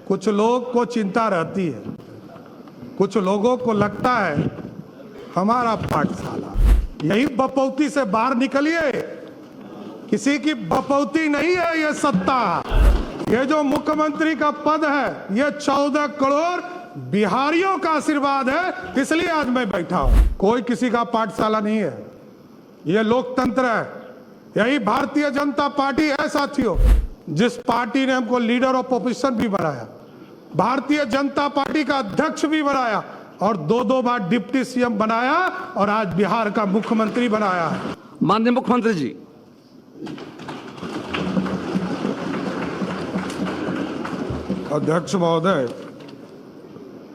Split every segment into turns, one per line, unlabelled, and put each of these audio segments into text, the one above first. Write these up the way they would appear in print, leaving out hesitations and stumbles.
कुछ लोग को चिंता रहती है, कुछ लोगों को लगता है हमारा पाठशाला। यही बपौती से बाहर निकलिए। किसी की बपौती नहीं है ये सत्ता। ये जो मुख्यमंत्री का पद है ये 14 करोड़ बिहारियों का आशीर्वाद है, इसलिए आज मैं बैठा हूं। कोई किसी का पाठशाला नहीं है, ये लोकतंत्र है। यही भारतीय जनता पार्टी है साथियों, जिस पार्टी ने हमको लीडर ऑफ ऑपोजिशन भी बनाया, भारतीय जनता पार्टी का अध्यक्ष भी बनाया और दो बार डिप्टी सीएम बनाया और आज बिहार का मुख्यमंत्री बनाया है।
माननीय मुख्यमंत्री जी,
अध्यक्ष महोदय,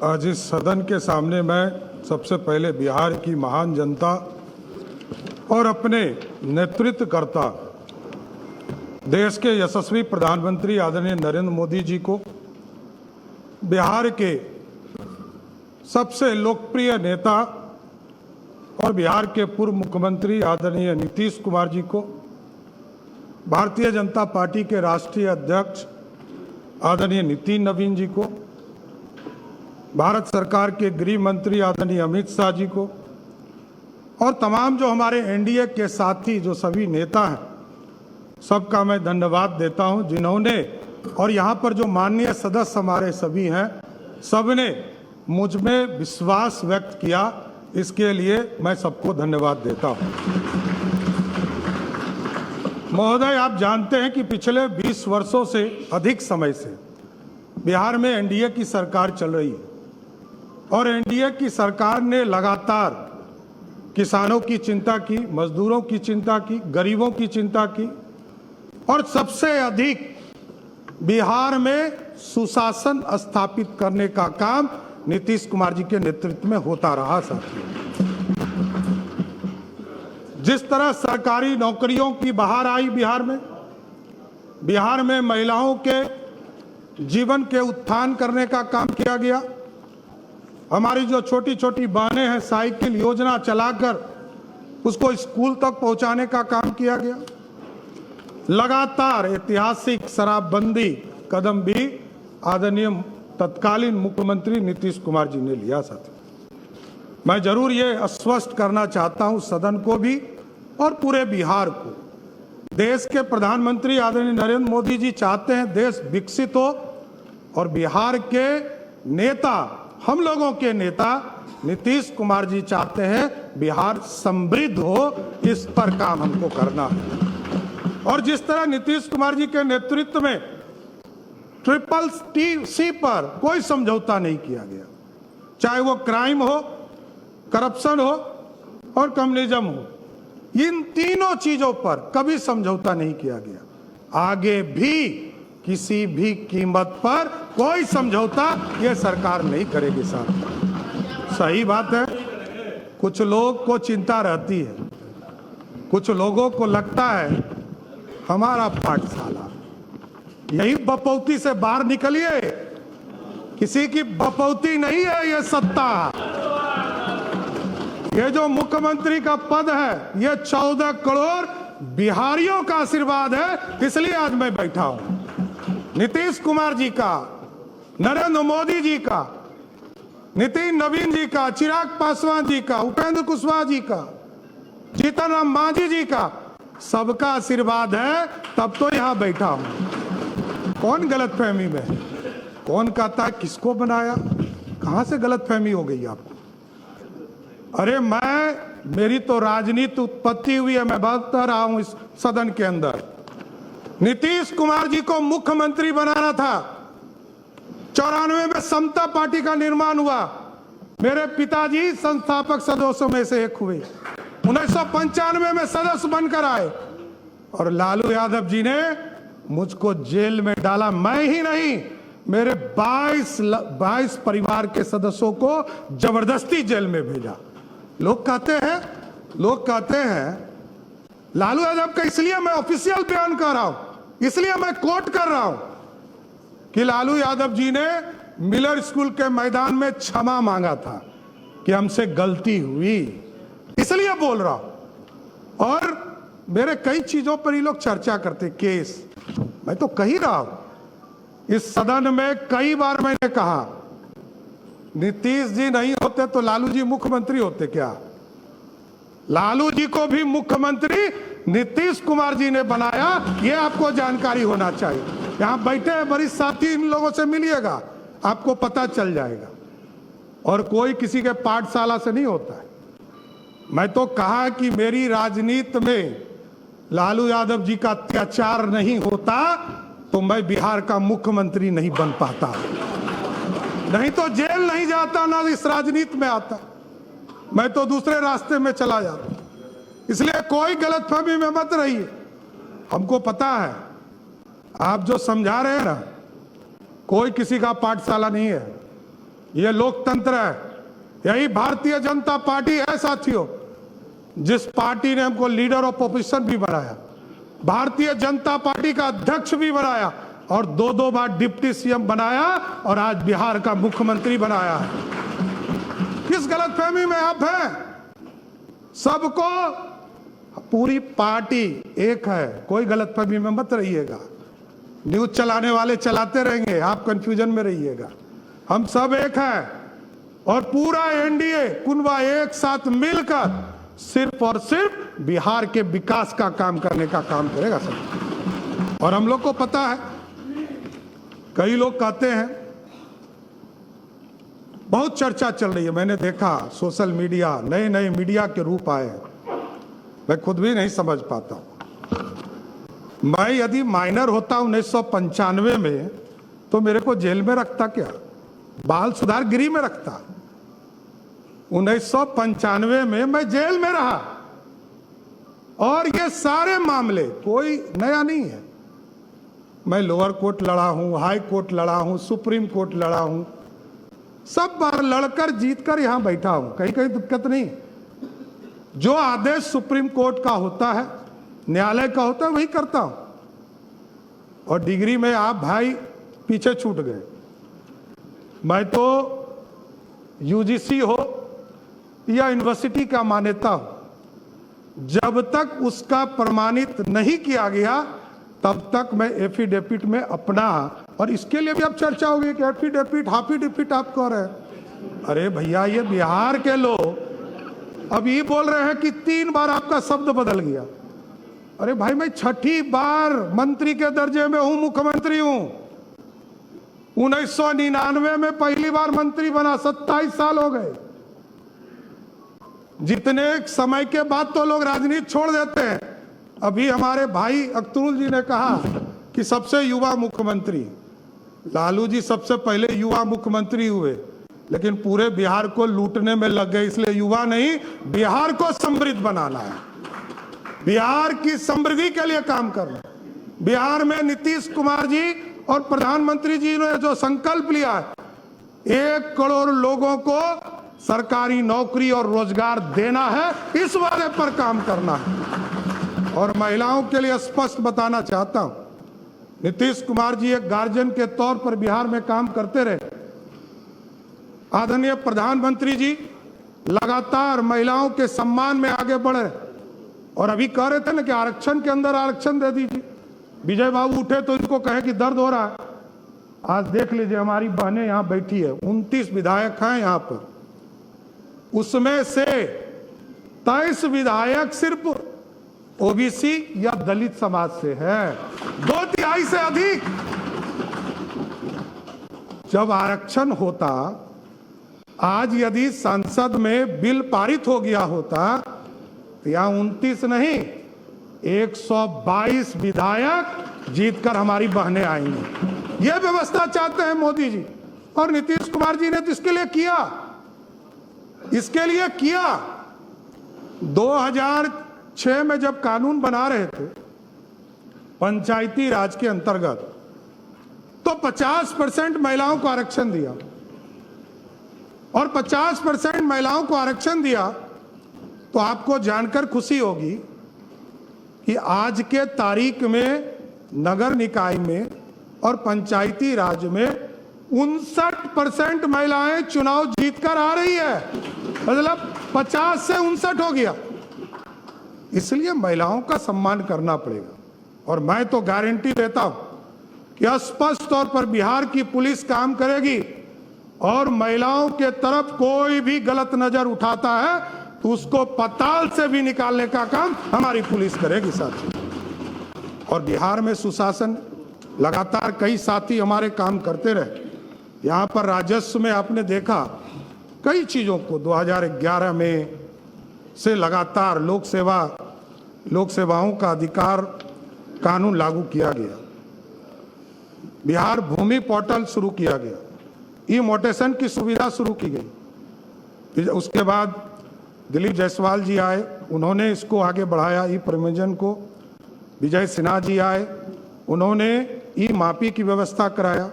आज इस सदन के सामने मैं सबसे पहले बिहार की महान जनता और अपने नेतृत्वकर्ता देश के यशस्वी प्रधानमंत्री आदरणीय नरेंद्र मोदी जी को, बिहार के सबसे लोकप्रिय नेता और बिहार के पूर्व मुख्यमंत्री आदरणीय नीतीश कुमार जी को, भारतीय जनता पार्टी के राष्ट्रीय अध्यक्ष आदरणीय नितिन नवीन जी को, भारत सरकार के गृह मंत्री आदरणीय अमित शाह जी को और तमाम जो हमारे एनडीए के साथी जो सभी नेता हैं, सबका मैं धन्यवाद देता हूं, जिन्होंने और यहाँ पर जो माननीय सदस्य हमारे सभी हैं, सबने मुझ में विश्वास व्यक्त किया। इसके लिए मैं सबको धन्यवाद देता हूं। महोदय, आप जानते हैं कि पिछले 20 वर्षों से अधिक समय से बिहार में एनडीए की सरकार चल रही है और एनडीए की सरकार ने लगातार किसानों की चिंता की, मजदूरों की चिंता की, गरीबों की चिंता की और सबसे अधिक बिहार में सुशासन स्थापित करने का काम नीतीश कुमार जी के नेतृत्व में होता रहा। साथियों, जिस तरह सरकारी नौकरियों की बहार आई बिहार में महिलाओं के जीवन के उत्थान करने का काम किया गया। हमारी जो छोटी छोटी बहनें हैं, साइकिल योजना चलाकर उसको स्कूल तक पहुंचाने का काम किया गया। लगातार ऐतिहासिक शराबबंदी कदम भी आदरणीय तत्कालीन मुख्यमंत्री नीतीश कुमार जी ने लिया। साथियों, मैं जरूर ये आश्वस्त करना चाहता हूं सदन को भी और पूरे बिहार को, देश के प्रधानमंत्री आदरणीय नरेंद्र मोदी जी चाहते हैं देश विकसित हो और बिहार के नेता, हम लोगों के नेता नीतीश कुमार जी चाहते हैं बिहार समृद्ध हो। इस पर काम हमको करना है और जिस तरह नीतीश कुमार जी के नेतृत्व में CCC पर कोई समझौता नहीं किया गया, चाहे वो क्राइम हो, करप्शन हो और कम्युनिज्म हो, इन तीनों चीजों पर कभी समझौता नहीं किया गया। आगे भी किसी भी कीमत पर कोई समझौता ये सरकार नहीं करेगी। साहब, सही बात है, कुछ लोग को चिंता रहती है, कुछ लोगों को लगता है हमारा पाठशाला। यही बपौती से बाहर निकलिए। किसी की बपौती नहीं है ये सत्ता। ये जो मुख्यमंत्री का पद है ये 14 करोड़ बिहारियों का आशीर्वाद है, इसलिए आज मैं बैठा हूं। नीतीश कुमार जी का, नरेंद्र मोदी जी का, नितिन नवीन जी का, चिराग पासवान जी का, उपेंद्र कुशवाहा जी का, जीतन राम मांझी जी का, सबका आशीर्वाद है, तब तो यहां बैठा हूं। कौन गलतफहमी में है? कौन कहता है किसको बनाया? कहां से गलतफहमी हो गई आपको? अरे मेरी तो राजनीति उत्पत्ति हुई है, मैं बता रहा हूं इस सदन के अंदर। नीतीश कुमार जी को मुख्यमंत्री बनाना था। 94 में समता पार्टी का निर्माण हुआ। मेरे पिताजी संस्थापक सदस्यों में से एक हुए। 1995 में सदस्य बनकर आए और लालू यादव जी ने मुझको जेल में डाला। मैं ही नहीं, मेरे 22 परिवार के सदस्यों को जबरदस्ती जेल में भेजा। लोग कहते हैं लालू यादव का, इसलिए मैं ऑफिशियल बयान कर रहा हूं, इसलिए मैं कोट कर रहा हूं कि लालू यादव जी ने मिलर स्कूल के मैदान में क्षमा मांगा था कि हमसे गलती हुई, इसलिए बोल रहा हूं। और मेरे कई चीजों पर ये लोग चर्चा करते, केस, मैं तो कह ही रहा हूं इस सदन में कई बार मैंने कहा, नीतीश जी नहीं होते तो लालू जी मुख्यमंत्री होते क्या? लालू जी को भी मुख्यमंत्री नीतीश कुमार जी ने बनाया, यह आपको जानकारी होना चाहिए। यहां बैठे हैं वरिष्ठ साथी, इन लोगों से मिलिएगा, आपको पता चल जाएगा। और कोई किसी के पाठशाला से नहीं होता है। मैं तो कहा कि मेरी राजनीति में लालू यादव जी का अत्याचार नहीं होता तो मैं बिहार का मुख्यमंत्री नहीं बन पाता, नहीं तो जेल नहीं जाता, ना इस राजनीति में आता, मैं तो दूसरे रास्ते में चला जाता। इसलिए कोई गलतफहमी में मत रहिए। हमको पता है आप जो समझा रहे हैं ना, कोई किसी का पाठशाला नहीं है, यह लोकतंत्र है। यही भारतीय जनता पार्टी है साथियों, जिस पार्टी ने हमको लीडर ऑफ ऑपोजिशन भी बनाया, भारतीय जनता पार्टी का अध्यक्ष भी बनाया और 2-2 बार डिप्टी सीएम बनाया और आज बिहार का मुख्यमंत्री बनाया है। किस गलतफहमी में आप हैं? सबको, पूरी पार्टी एक है, कोई गलतफहमी में मत रहिएगा। न्यूज चलाने वाले चलाते रहेंगे, आप कंफ्यूजन में रहिएगा। हम सब एक हैं और पूरा एनडीए कुनबा एक साथ मिलकर सिर्फ और सिर्फ बिहार के विकास का काम करने का काम करेगा सब। और हम लोग को पता है, कई लोग कहते हैं, बहुत चर्चा चल रही है, मैंने देखा सोशल मीडिया, नए नए मीडिया के रूप आए हैं, मैं खुद भी नहीं समझ पाता हूं। मैं यदि माइनर होता 1995 में तो मेरे को जेल में रखता क्या? बाल सुधार गृह में रखता। 1995 में मैं जेल में रहा और ये सारे मामले कोई नया नहीं है। मैं लोअर कोर्ट लड़ा हूं, हाई कोर्ट लड़ा हूं, सुप्रीम कोर्ट लड़ा हूं, सब बार लड़कर जीतकर यहां बैठा हूं, कहीं कहीं दिक्कत नहीं। जो आदेश सुप्रीम कोर्ट का होता है, न्यायालय का होता है, वही करता हूं। और डिग्री में आप भाई पीछे छूट गए। मैं तो यूजीसी हो या यूनिवर्सिटी का मान्यता हो, जब तक उसका प्रमाणित नहीं किया गया तब तक मैं एफिडेविट में अपना, और इसके लिए भी अब चर्चा होगी कि एफिडेविट हाफिडेविट आप कह रहे हैं। अरे भैया, ये बिहार के लोग अब ये बोल रहे हैं कि 3 बार आपका शब्द बदल गया। अरे भाई, मैं 6ठी बार मंत्री के दर्जे में हूं, मुख्यमंत्री हूं। 1999 में पहली बार मंत्री बना, 27 साल हो गए। जितने समय के बाद तो लोग राजनीति छोड़ देते हैं। अभी हमारे भाई अख्तरुल जी ने कहा कि सबसे युवा मुख्यमंत्री, लालू जी सबसे पहले युवा मुख्यमंत्री हुए, लेकिन पूरे बिहार को लूटने में लग गए। इसलिए युवा नहीं, बिहार को समृद्ध बनाना है, बिहार की समृद्धि के लिए काम करना। बिहार में नीतीश कुमार जी और प्रधानमंत्री जी ने जो संकल्प लिया है, 1 करोड़ लोगों को सरकारी नौकरी और रोजगार देना है, इस वादे पर काम करना है। और महिलाओं के लिए स्पष्ट बताना चाहता हूं, नीतीश कुमार जी एक गार्जियन के तौर पर बिहार में काम करते रहे। आदरणीय प्रधानमंत्री जी लगातार महिलाओं के सम्मान में आगे बढ़े और अभी कह रहे थे ना कि आरक्षण के अंदर आरक्षण दे दीजिए। विजय बाबू उठे तो इनको कहे कि दर्द हो रहा है। आज देख लीजिए, हमारी बहनें यहां बैठी है, 29 विधायक हैं यहां पर, उसमें से 23 विधायक सिर्फ ओबीसी या दलित समाज से है, 2/3 से अधिक। जब आरक्षण होता, आज यदि संसद में बिल पारित हो गया होता तो यहां 29 नहीं, 122 विधायक जीतकर हमारी बहनें आएंगी। यह व्यवस्था चाहते हैं मोदी जी और नीतीश कुमार जी ने तो इसके लिए किया, इसके लिए किया। 2006 में जब कानून बना रहे थे पंचायती राज के अंतर्गत, तो 50% महिलाओं को आरक्षण दिया, और 50% महिलाओं को आरक्षण दिया तो आपको जानकर खुशी होगी कि आज के तारीख में नगर निकाय में और पंचायती राज में 59% महिलाएं चुनाव जीतकर आ रही है, मतलब 50 से 59 हो गया। इसलिए महिलाओं का सम्मान करना पड़ेगा। और मैं तो गारंटी देता हूं कि स्पष्ट तौर पर बिहार की पुलिस काम करेगी और महिलाओं के तरफ कोई भी गलत नजर उठाता है तो उसको पाताल से भी निकालने का काम हमारी पुलिस करेगी साथी। और बिहार में सुशासन, लगातार कई साथी हमारे काम करते रहे। यहाँ पर राजस्व में आपने देखा कई चीज़ों को 2011 में से लगातार लोक सेवाओं का अधिकार कानून लागू किया गया। बिहार भूमि पोर्टल शुरू किया गया, ई मोटेशन की सुविधा शुरू की गई। उसके बाद दिलीप जायसवाल जी आए, उन्होंने इसको आगे बढ़ाया, ई प्रबंधन को। विजय सिन्हा जी आए, उन्होंने ई मापी की व्यवस्था कराया।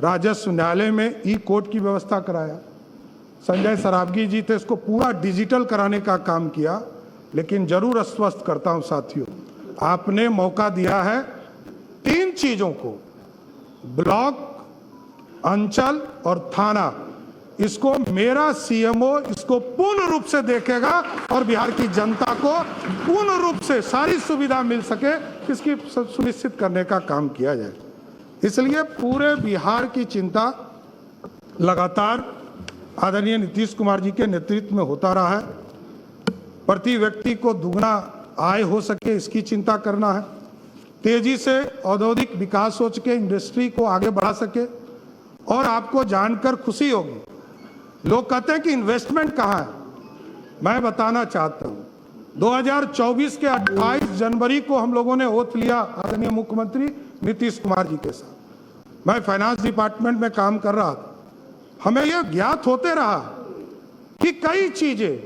राजस्व न्यायालय में ई कोर्ट की व्यवस्था कराया। संजय सरावगी जी थे, इसको पूरा डिजिटल कराने का काम किया। लेकिन जरूर आश्वस्त करता हूं साथियों, आपने मौका दिया है 3 चीजों को, ब्लॉक, अंचल और थाना, इसको मेरा सीएमओ इसको पूर्ण रूप से देखेगा और बिहार की जनता को पूर्ण रूप से सारी सुविधा मिल सके, इसकी सुनिश्चित करने का काम किया जाए। इसलिए पूरे बिहार की चिंता लगातार आदरणीय नीतीश कुमार जी के नेतृत्व में होता रहा है। प्रति व्यक्ति को दुगना आय हो सके, इसकी चिंता करना है। तेजी से औद्योगिक विकास हो सके, इंडस्ट्री को आगे बढ़ा सके। और आपको जानकर खुशी होगी, लोग कहते हैं कि इन्वेस्टमेंट कहाँ है। मैं बताना चाहता हूँ, 2024 के 28 जनवरी को हम लोगों ने ओथ लिया आदरणीय मुख्यमंत्री नीतीश कुमार जी के साथ। मैं फाइनेंस डिपार्टमेंट में काम कर रहा था। हमें यह ज्ञात होते रहा कि कई चीजें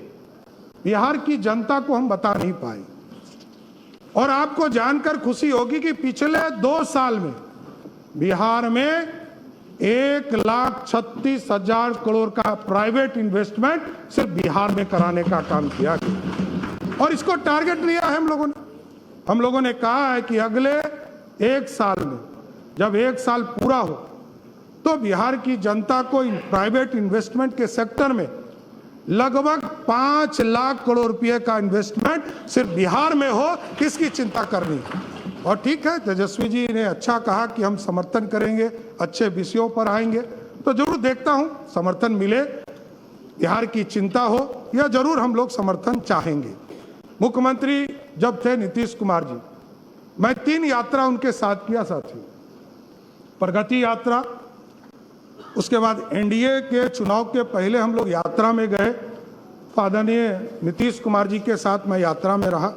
बिहार की जनता को हम बता नहीं पाए। और आपको जानकर खुशी होगी कि पिछले 2 साल में बिहार में 1,36,000 करोड़ का प्राइवेट इन्वेस्टमेंट सिर्फ बिहार में कराने का काम किया गया। और इसको टारगेट लिया है हम लोगों ने कहा है कि अगले 1 साल में, जब 1 साल पूरा हो, तो बिहार की जनता को प्राइवेट इन्वेस्टमेंट के सेक्टर में लगभग 5 लाख करोड़ रुपए का इन्वेस्टमेंट सिर्फ बिहार में हो, इसकी चिंता करनी है। और ठीक है, तेजस्वी जी ने अच्छा कहा कि हम समर्थन करेंगे, अच्छे विषयों पर आएंगे, तो जरूर देखता हूं समर्थन मिले, बिहार की चिंता हो, यह जरूर हम लोग समर्थन चाहेंगे। मुख्यमंत्री जब थे नीतीश कुमार जी, मैं 3 यात्रा उनके साथ किया साथियों। प्रगति यात्रा, उसके बाद एनडीए के चुनाव के पहले हम लोग यात्रा में गए, आदरणीय नीतीश कुमार जी के साथ मैं यात्रा में रहा।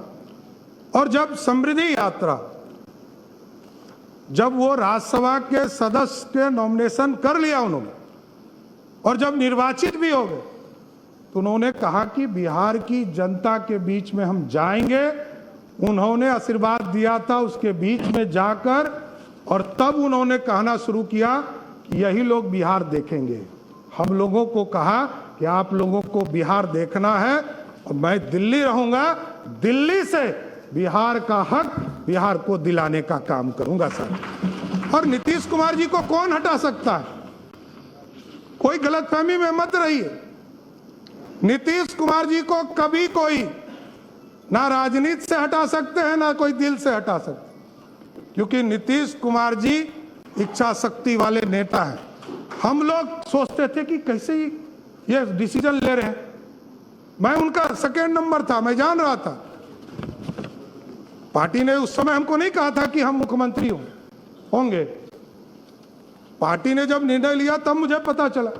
और जब समृद्धि यात्रा, जब वो राज्यसभा के सदस्य के नॉमिनेशन कर लिया उन्होंने और जब निर्वाचित भी हो गए, तो उन्होंने कहा कि बिहार की जनता के बीच में हम जाएंगे। उन्होंने आशीर्वाद दिया था उसके बीच में जाकर, और तब उन्होंने कहना शुरू किया कि यही लोग बिहार देखेंगे। हम लोगों को कहा कि आप लोगों को बिहार देखना है और मैं दिल्ली रहूंगा, दिल्ली से बिहार का हक बिहार को दिलाने का काम करूंगा सर। और नीतीश कुमार जी को कौन हटा सकता है? कोई गलतफहमी में मत रहिए। नीतीश कुमार जी को कभी कोई ना राजनीति से हटा सकते हैं, ना कोई दिल से हटा सकते, क्योंकि नीतीश कुमार जी इच्छा शक्ति वाले नेता हैं। हम लोग सोचते थे कि कैसे ये डिसीजन ले रहे हैं। मैं उनका सेकेंड नंबर था, मैं जान रहा था। पार्टी ने उस समय हमको नहीं कहा था कि हम मुख्यमंत्री होंगे। पार्टी ने जब निर्णय लिया तब मुझे पता चला।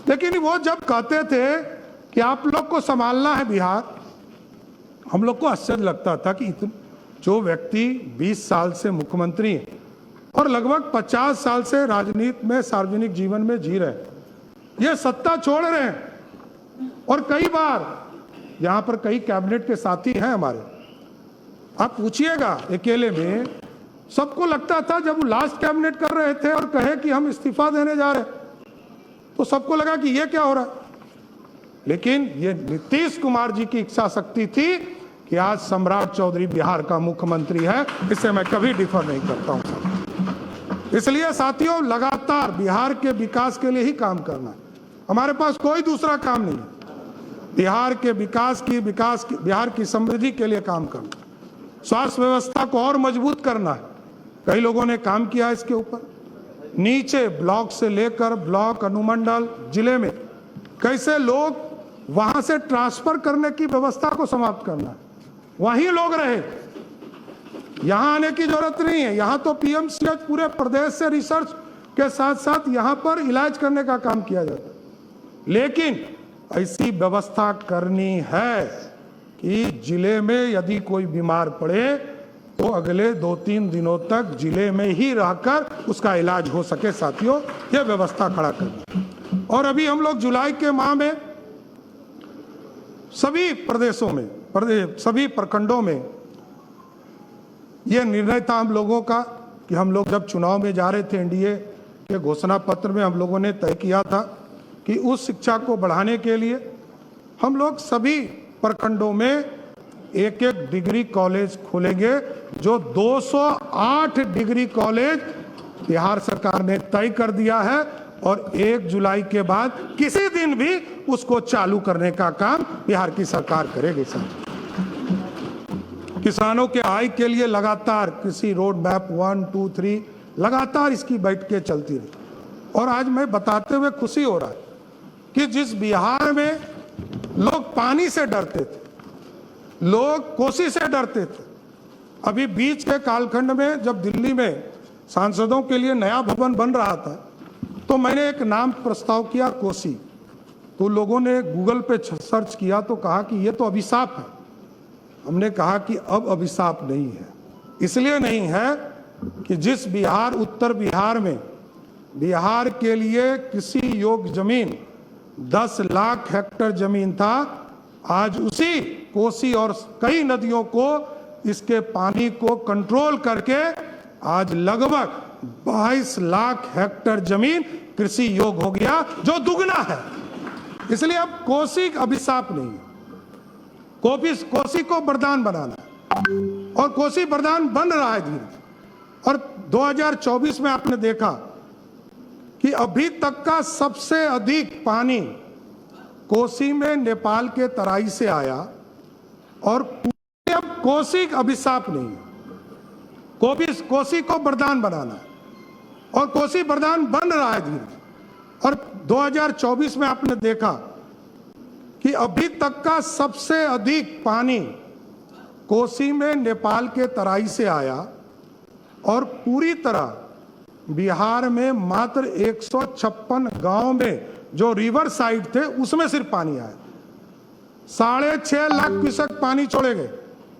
लेकिन वो जब कहते थे कि आप लोग को संभालना है बिहार, हम लोग को आश्चर्य लगता था कि जो व्यक्ति 20 साल से मुख्यमंत्री हैं और लगभग 50 साल से राजनीति में, सार्वजनिक जीवन में जी रहे हैं, ये सत्ता छोड़ रहे हैं। और कई बार यहां पर कई कैबिनेट के साथी हैं हमारे, आप पूछिएगा, अकेले में सबको लगता था जब वो लास्ट कैबिनेट कर रहे थे और कहे कि हम इस्तीफा देने जा रहे, तो सबको लगा कि ये क्या हो रहा है। लेकिन ये नीतीश कुमार जी की इच्छा शक्ति थी कि आज सम्राट चौधरी बिहार का मुख्यमंत्री है, इससे मैं कभी डिफर नहीं करता हूं। इसलिए साथियों, लगातार बिहार के विकास के लिए ही काम करना है, हमारे पास कोई दूसरा काम नहीं है। बिहार के विकास की बिहार की समृद्धि के लिए काम करना, स्वास्थ्य व्यवस्था को और मजबूत करना है, कई लोगों ने काम किया इसके ऊपर। नीचे ब्लॉक से लेकर ब्लॉक, अनुमंडल, जिले में कैसे लोग वहां से ट्रांसफर करने की व्यवस्था को समाप्त करना है, वहीं लोग रहे, यहां आने की जरूरत नहीं है। यहां तो पीएमसीएच पूरे प्रदेश से रिसर्च के साथ साथ यहां पर इलाज करने का काम किया जाता है, लेकिन ऐसी व्यवस्था करनी है कि जिले में यदि कोई बीमार पड़े तो अगले 2-3 दिनों तक जिले में ही रहकर उसका इलाज हो सके। साथियों, यह व्यवस्था खड़ा करना। और अभी हम लोग जुलाई के माह में सभी प्रदेशों में, सभी प्रखंडों में यह निर्णय था हम लोगों का कि हम लोग जब चुनाव में जा रहे थे, एनडीए के घोषणा पत्र में हम लोगों ने तय किया था कि उस शिक्षा को बढ़ाने के लिए हम लोग सभी प्रखंडों में एक एक डिग्री कॉलेज खोलेंगे। जो 208 डिग्री कॉलेज बिहार सरकार ने तय कर दिया है और 1 जुलाई के बाद किसी दिन भी उसको चालू करने का काम बिहार की सरकार करेगी। किसानों के आय के लिए लगातार कृषि रोड मैप 1, 2, 3 लगातार इसकी बैठकें चलती रही। और आज मैं बताते हुए खुशी हो रहा है कि जिस बिहार में लोग पानी से डरते थे, लोग कोसी से डरते थे, अभी बीच के कालखंड में जब दिल्ली में सांसदों के लिए नया भवन बन रहा था तो मैंने एक नाम प्रस्ताव किया, कोसी। तो लोगों ने गूगल पे सर्च किया तो कहा कि ये तो अभिशाप है। हमने कहा कि अब अभिशाप नहीं है। इसलिए नहीं है कि जिस बिहार, उत्तर बिहार में बिहार के लिए कृषि योग्य जमीन 10 लाख हेक्टेयर जमीन था, आज उसी कोसी और कई नदियों को, इसके पानी को कंट्रोल करके आज लगभग 22 लाख हेक्टेयर जमीन कृषि योग्य हो गया, जो दुगना है। इसलिए अब कोसी अभिशाप नहीं है, कोसी को वरदान बनाना है और कोसी वरदान बन रहा है धीरे। और 2024 में आपने देखा कि अभी तक का सबसे अधिक पानी कोसी में नेपाल के तराई से आया और अब कोसी अभिशाप नहीं है, कोसी को वरदान बनाना है और कोसी वरदान बन रहा है धीरे। और 2024 में आपने देखा कि अभी तक का सबसे अधिक पानी कोसी में नेपाल के तराई से आया और पूरी तरह बिहार में मात्र 156 गांव में जो रिवर साइड थे उसमें सिर्फ पानी आया। 6.5 लाख क्यूसेक पानी छोड़े गए,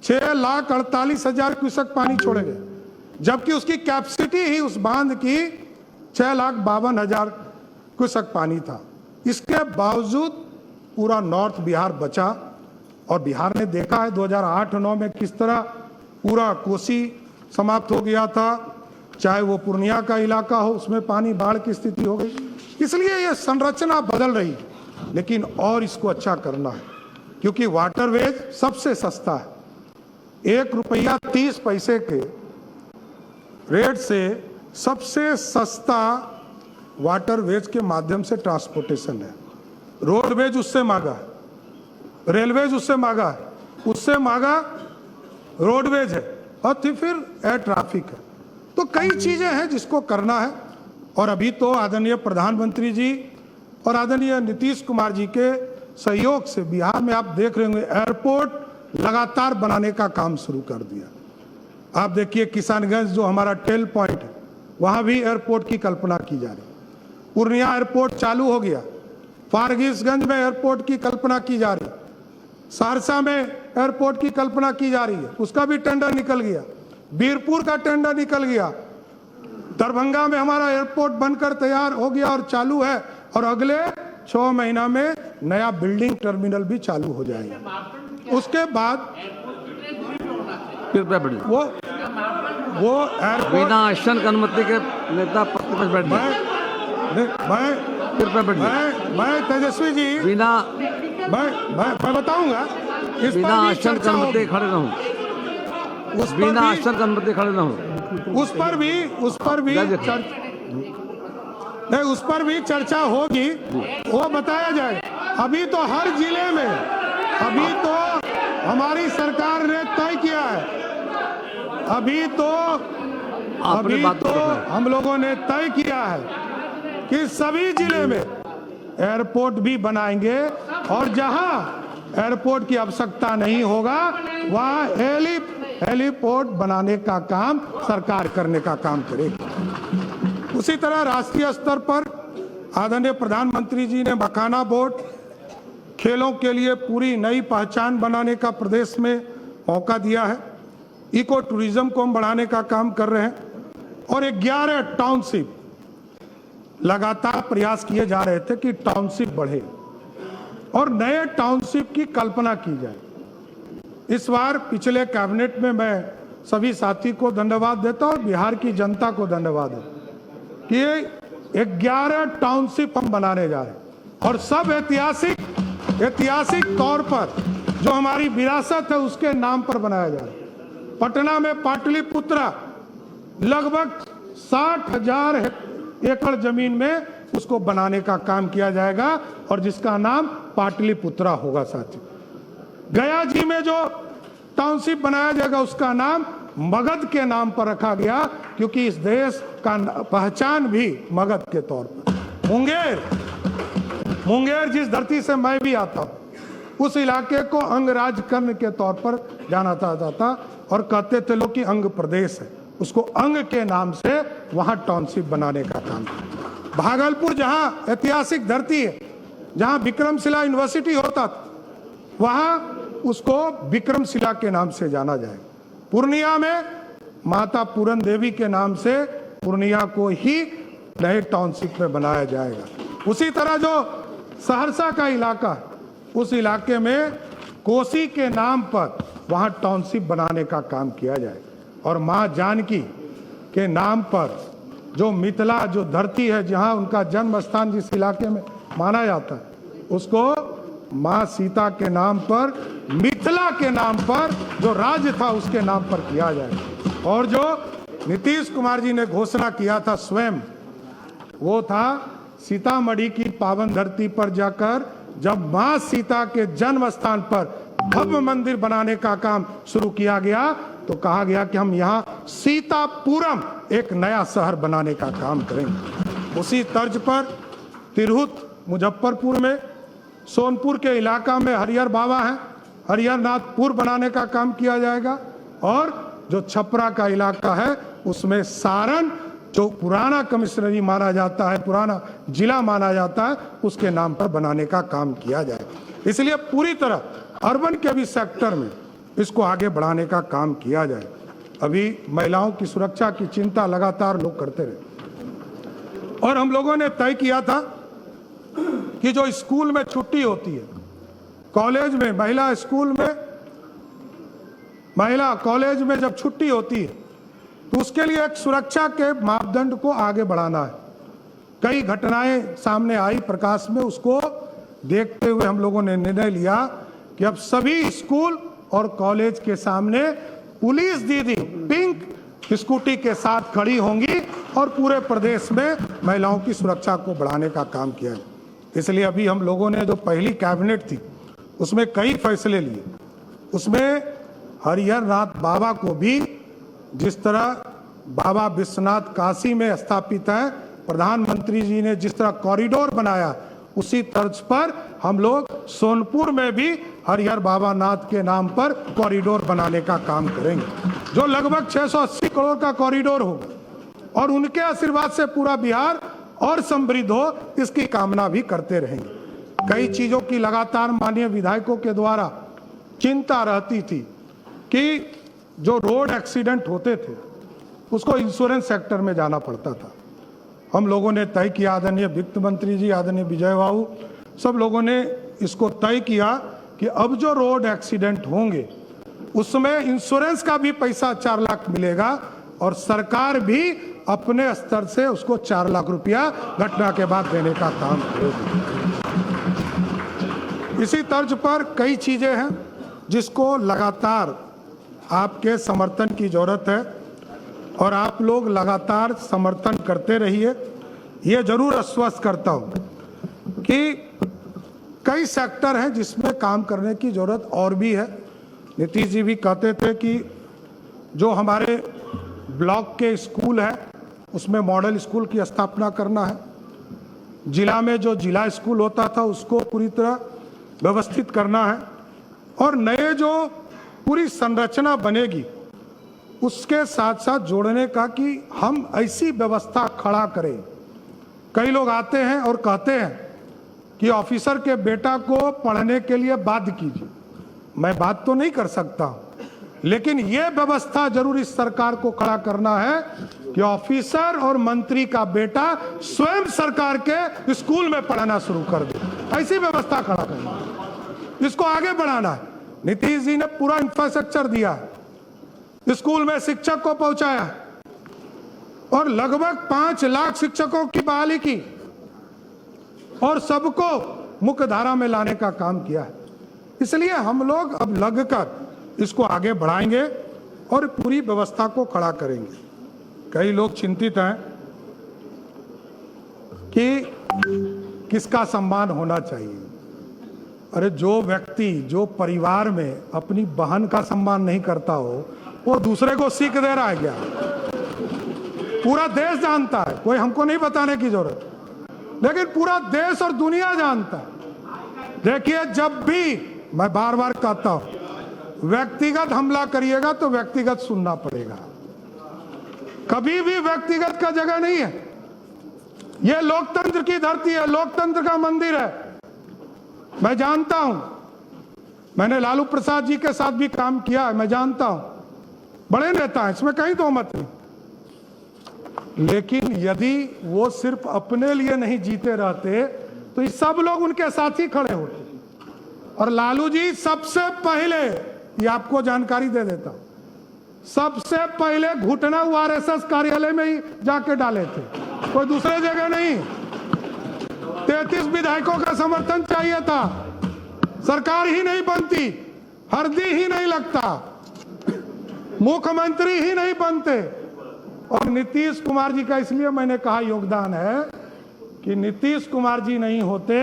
6,48,000 क्यूसेक पानी छोड़े गए, जबकि उसकी कैपेसिटी ही उस बांध की 6,52,000 क्यूसेक पानी था। इसके बावजूद पूरा नॉर्थ बिहार बचा और बिहार ने देखा है 2008-9 में किस तरह पूरा कोसी समाप्त हो गया था, चाहे वो पूर्णिया का इलाका हो, उसमें पानी बाढ़ की स्थिति हो गई। इसलिए ये संरचना बदल रही, लेकिन और इसको अच्छा करना है क्योंकि वाटरवेज सबसे सस्ता है। 1 रुपया 30 पैसे के रेट से सबसे सस्ता वाटरवेज के माध्यम से ट्रांसपोर्टेशन है। रोडवेज उससे महंगा है, रेलवेज उससे महंगा है, उससे महंगा रोडवेज है और फिर एयर ट्रैफिक है। तो कई चीजें हैं जिसको करना है। और अभी तो आदरणीय प्रधानमंत्री जी और आदरणीय नीतीश कुमार जी के सहयोग से बिहार में आप देख रहे होंगे एयरपोर्ट लगातार बनाने का काम शुरू कर दिया। आप देखिए किशनगंज जो हमारा टेल पॉइंट है, वहां भी एयरपोर्ट की कल्पना की जा रही है। पूर्णिया एयरपोर्ट चालू हो गया, फारबिसगंज में एयरपोर्ट की कल्पना की जा रही है, सहरसा में एयरपोर्ट की कल्पना की जा रही है, उसका भी टेंडर निकल गया, बीरपुर का टेंडर निकल गया, दरभंगा में हमारा एयरपोर्ट बनकर तैयार हो गया और चालू है और अगले 6 महीना में नया बिल्डिंग टर्मिनल भी चालू हो जाएगा। उसके बाद वो एयरपोर्ट
बिना एक्शन की अनुमति के नेता पद पर बैठ
मैं तेजस्वी जी
बिना
मैं बताऊंगा
बिना एक्शन की अनुमति खड़े रहूं, बिना एक्शन की अनुमति खड़े रहूं।
उस पर भी चर्चा होगी, वो बताया जाए। अभी तो हर जिले में, अभी तो हमारी सरकार ने तय किया है, अभी तो
आपने
अभी
बात
तो
को रखना
हम लोगों ने तय किया है कि सभी जिले में एयरपोर्ट भी बनाएंगे और जहां एयरपोर्ट की आवश्यकता नहीं होगा वहां हेलीपोर्ट बनाने का काम सरकार करने का काम करेगी। उसी तरह राष्ट्रीय स्तर पर आदरणीय प्रधानमंत्री जी ने मखाना बोर्ड खेलों के लिए पूरी नई पहचान बनाने का प्रदेश में मौका दिया है। इको टूरिज्म को हम बढ़ाने का काम कर रहे हैं और 11 टाउनशिप लगातार प्रयास किए जा रहे थे कि टाउनशिप बढ़े और नए टाउनशिप की कल्पना की जाए। इस बार पिछले कैबिनेट में मैं सभी साथी को धन्यवाद देता हूं और बिहार की जनता को धन्यवाद देता कि ये 11 टाउनशिप हम बनाने जा रहे हैं और सब ऐतिहासिक तौर पर जो हमारी विरासत है उसके नाम पर बनाया जा रहा है। पटना में पाटलिपुत्रा लगभग 60,000 एकड़ जमीन में उसको बनाने का काम किया जाएगा और जिसका नाम पाटलिपुत्रा होगा साथियों। गया जी में जो टाउनशिप बनाया जाएगा उसका नाम मगध के नाम पर रखा गया क्योंकि इस देश का पहचान भी मगध के तौर पर। मुंगेर जिस धरती से मैं भी आता हूं उस इलाके को अंगराज कर्ण के तौर पर जाना जाता था और कहते थे लोग कि अंग प्रदेश है, उसको अंग के नाम से वहां टाउनशिप बनाने का काम। भागलपुर जहां ऐतिहासिक धरती है, जहां विक्रमशिला यूनिवर्सिटी होता था, वहां उसको विक्रमशिला के नाम से जाना जाएगा। पूर्णिया में माता पूरन देवी के नाम से पूर्णिया को ही नए टाउनशिप में बनाया जाएगा। उसी तरह जो सहरसा का इलाका है उस इलाके में कोसी के नाम पर वहां टाउनशिप बनाने का काम किया जाएगा और मां जानकी के नाम पर जो मिथिला जो धरती है जहां उनका जन्म स्थान जिस इलाके में माना जाता है उसको मां सीता के नाम पर मिथिला के नाम पर जो राज्य था उसके नाम पर किया जाएगा। और जो नीतीश कुमार जी ने घोषणा किया था स्वयं वो था सीतामढ़ी की पावन धरती पर जाकर जब मां सीता के जन्म स्थान पर भव्य मंदिर बनाने का काम शुरू किया गया तो कहा गया कि हम यहाँ सीतापुरम एक नया शहर बनाने का काम करेंगे। उसी तर्ज पर तिरहुत मुजफ्फरपुर में सोनपुर के इलाका में हरिहर बाबा हैं, हरिहरनाथपुर बनाने का काम किया जाएगा और जो छपरा का इलाका है उसमें सारण जो पुराना कमिश्नरी माना जाता है, पुराना जिला माना जाता है, उसके नाम पर बनाने का काम किया जाएगा। इसलिए पूरी तरह अर्बन के भी सेक्टर में इसको आगे बढ़ाने का काम किया जाए। अभी महिलाओं की सुरक्षा की चिंता लगातार लोग करते रहे और हम लोगों ने तय किया था कि जो स्कूल में छुट्टी होती है, कॉलेज में महिला स्कूल में महिला कॉलेज में जब छुट्टी होती है तो उसके लिए एक सुरक्षा के मापदंड को आगे बढ़ाना है। कई घटनाएं सामने आई प्रकाश में, उसको देखते हुए हम लोगों ने निर्णय लिया कि अब सभी स्कूल और कॉलेज के सामने पुलिस दीदी पिंक स्कूटी के साथ खड़ी होंगी और पूरे प्रदेश में महिलाओं की सुरक्षा को बढ़ाने का काम किया है। इसलिए अभी हम लोगों ने जो पहली कैबिनेट थी उसमें कई फैसले लिए। उसमें हरिहरनाथ बाबा को भी जिस तरह बाबा विश्वनाथ काशी में स्थापित है, प्रधानमंत्री जी ने जिस तरह कॉरिडोर बनाया उसी तर्ज पर हम लोग सोनपुर में भी हरिहर बाबा नाथ के नाम पर कॉरिडोर बनाने का काम करेंगे जो लगभग 680 करोड़ का कॉरिडोर होगा और उनके आशीर्वाद से पूरा बिहार और समृद्ध हो इसकी कामना भी करते रहेंगे। कई चीजों की लगातार माननीय विधायकों के द्वारा चिंता रहती थी कि जो रोड एक्सीडेंट होते थे उसको इंश्योरेंस सेक्टर में जाना पड़ता था। हम लोगों ने तय किया, आदरणीय वित्त मंत्री जी, आदरणीय विजय बाबू, सब लोगों ने इसको तय किया कि अब जो रोड एक्सीडेंट होंगे उसमें इंश्योरेंस का भी पैसा 4 लाख मिलेगा और सरकार भी अपने स्तर से उसको 4 लाख रुपया घटना के बाद देने का काम करेगी। इसी तर्ज पर कई चीजें हैं जिसको लगातार आपके समर्थन की जरूरत है और आप लोग लगातार समर्थन करते रहिए। ये जरूर आश्वस्त करता हूं कि कई सेक्टर हैं जिसमें काम करने की जरूरत और भी है। नीतीश जी भी कहते थे कि जो हमारे ब्लॉक के स्कूल है उसमें मॉडल स्कूल की स्थापना करना है। जिला में जो जिला स्कूल होता था उसको पूरी तरह व्यवस्थित करना है और नए जो पूरी संरचना बनेगी उसके साथ साथ जोड़ने का कि हम ऐसी व्यवस्था खड़ा करें। कई लोग आते हैं और कहते हैं कि ऑफिसर के बेटा को पढ़ने के लिए बाध्य कीजिए। मैं बात तो नहीं कर सकता, लेकिन यह व्यवस्था जरूर इस सरकार को खड़ा करना है कि ऑफिसर और मंत्री का बेटा स्वयं सरकार के स्कूल में पढ़ाना शुरू कर दे। ऐसी व्यवस्था खड़ा करना है, इसको आगे बढ़ाना है। नीतीश जी ने पूरा इंफ्रास्ट्रक्चर दिया, स्कूल में शिक्षक को पहुंचाया और लगभग 5 लाख शिक्षकों की बहाली की और सबको मुख्य धारा में लाने का काम किया है। इसलिए हम लोग अब लगकर इसको आगे बढ़ाएंगे और पूरी व्यवस्था को खड़ा करेंगे। कई लोग चिंतित हैं कि किसका सम्मान होना चाहिए। अरे जो व्यक्ति जो परिवार में अपनी बहन का सम्मान नहीं करता हो वो दूसरे को सीख दे रहा है क्या? पूरा देश जानता है, कोई हमको नहीं बताने की जरूरत, लेकिन पूरा देश और दुनिया जानता है। देखिए, जब भी मैं बार बार कहता हूं व्यक्तिगत हमला करिएगा तो व्यक्तिगत सुनना पड़ेगा। कभी भी व्यक्तिगत का जगह नहीं है। यह लोकतंत्र की धरती है, लोकतंत्र का मंदिर है। मैं जानता हूं, मैंने लालू प्रसाद जी के साथ भी काम किया है, मैं जानता हूं बड़े नेता हैं, इसमें कहीं दो मत नहीं। लेकिन यदि वो सिर्फ अपने लिए नहीं जीते रहते तो ये सब लोग उनके साथ ही खड़े होते। और लालू जी सबसे पहले, ये आपको जानकारी दे देता हूं, सबसे पहले घुटना आरएसएस कार्यालय में ही जाके डाले थे, कोई दूसरे जगह नहीं। 33 विधायकों का समर्थन चाहिए था, सरकार ही नहीं बनती, हरदी ही नहीं लगता, मुख्यमंत्री ही नहीं बनते। और नीतीश कुमार जी का इसलिए मैंने कहा योगदान है कि नीतीश कुमार जी नहीं होते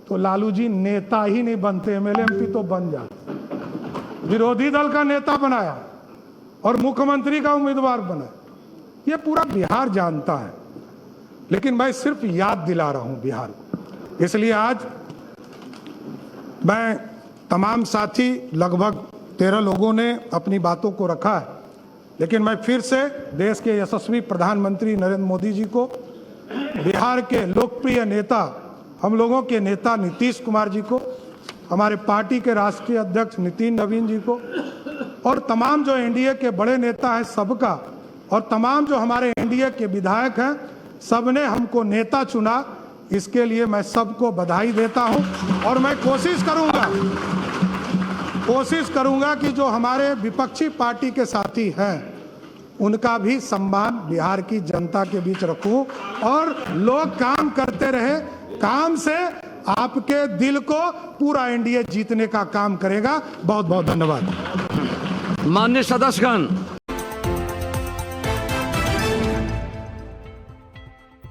तो लालू जी नेता ही नहीं बनते, एमएलए एमपी तो बन जाते। विरोधी दल का नेता बनाया और मुख्यमंत्री का उम्मीदवार बना, ये पूरा बिहार जानता है। लेकिन मैं सिर्फ याद दिला रहा हूं बिहार को। इसलिए आज मैं तमाम साथी, लगभग 13 लोगों ने अपनी बातों को रखा है, लेकिन मैं फिर से देश के यशस्वी प्रधानमंत्री नरेंद्र मोदी जी को, बिहार के लोकप्रिय नेता, हम लोगों के नेता नीतीश कुमार जी को, हमारे पार्टी के राष्ट्रीय अध्यक्ष नितिन नवीन जी को और तमाम जो एनडीए के बड़े नेता हैं सबका, और तमाम जो हमारे एनडीए के विधायक हैं, सबने हमको नेता चुना, इसके लिए मैं सबको बधाई देता हूं। और मैं कोशिश करूंगा कि जो हमारे विपक्षी पार्टी के साथी हैं उनका भी सम्मान बिहार की जनता के बीच रखूं और लोग काम करते रहे। काम से आपके दिल को पूरा एनडीए जीतने का काम करेगा। बहुत बहुत धन्यवाद।
माननीय सदस्यगण,